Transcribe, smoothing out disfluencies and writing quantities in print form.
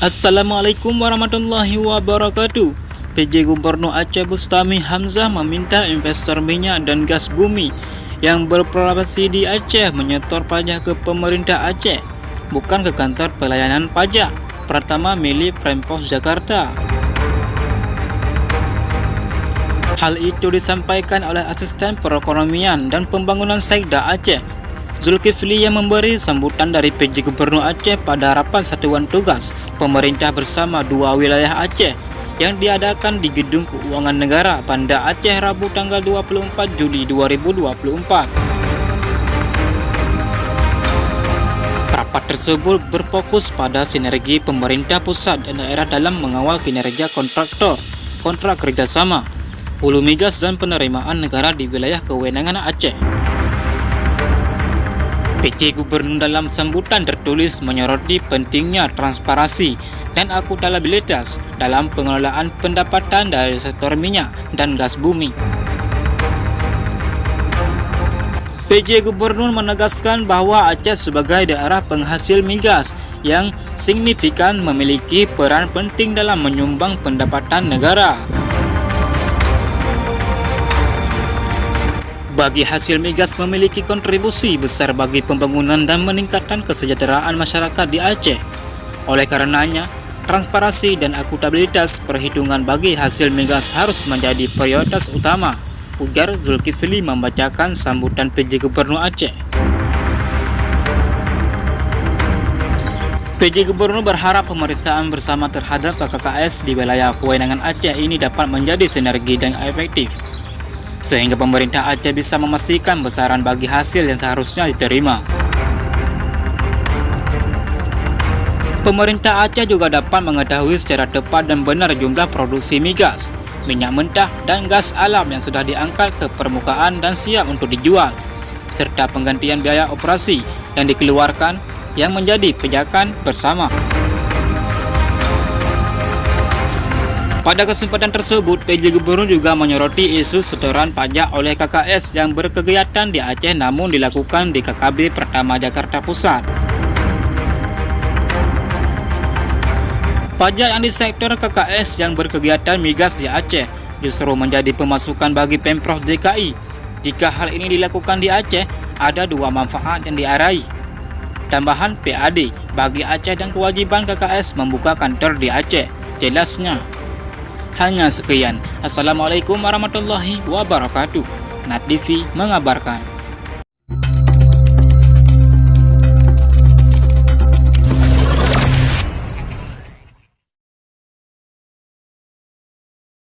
Assalamualaikum warahmatullahi wabarakatuh. PJ Gubernur Aceh Bustami Hamzah meminta investor minyak dan gas bumi yang berproduksi di Aceh menyetor pajak ke pemerintah Aceh, bukan ke kantor pelayanan pajak pertama milik Pemprov Jakarta. Hal itu disampaikan oleh Asisten Perekonomian dan Pembangunan Sekda Aceh, Zulkifli, yang memberi sambutan dari PJ Gubernur Aceh pada rapat satuan tugas pemerintah bersama dua wilayah Aceh yang diadakan di Gedung Keuangan Negara Banda Aceh Rabu tanggal 24 Juli 2024. Rapat tersebut berfokus pada sinergi pemerintah pusat dan daerah dalam mengawal kinerja kontraktor, kontrak kerjasama, hulu migas dan penerimaan negara di wilayah kewenangan Aceh. PJ Gubernur dalam sambutan tertulis menyoroti pentingnya transparansi dan akuntabilitas dalam pengelolaan pendapatan dari sektor minyak dan gas bumi. PJ Gubernur menegaskan bahwa Aceh sebagai daerah penghasil migas yang signifikan memiliki peran penting dalam menyumbang pendapatan negara. Bagi hasil migas memiliki kontribusi besar bagi pembangunan dan meningkatkan kesejahteraan masyarakat di Aceh. Oleh karenanya, transparansi dan akuntabilitas perhitungan bagi hasil migas harus menjadi prioritas utama, ujar Zulkifli membacakan sambutan PJ Gubernur Aceh. PJ Gubernur berharap pemeriksaan bersama terhadap KKS di wilayah kewenangan Aceh ini dapat menjadi sinergi dan efektif, sehingga pemerintah Aceh bisa memastikan besaran bagi hasil yang seharusnya diterima. Pemerintah Aceh juga dapat mengetahui secara tepat dan benar jumlah produksi migas, minyak mentah, dan gas alam yang sudah diangkat ke permukaan dan siap untuk dijual, serta penggantian biaya operasi yang dikeluarkan yang menjadi pijakan bersama. Pada kesempatan tersebut, PJ Gubernur juga menyoroti isu setoran pajak oleh KKS yang berkegiatan di Aceh namun dilakukan di KKB Pertama Jakarta Pusat. Pajak yang di sektor KKS yang berkegiatan migas di Aceh justru menjadi pemasukan bagi Pemprov DKI. Jika hal ini dilakukan di Aceh, ada dua manfaat yang diarahi: tambahan PAD bagi Aceh dan kewajiban KKS membuka kantor di Aceh, jelasnya. Hanya sekian. Assalamualaikum warahmatullahi wabarakatuh. NAT TV mengabarkan.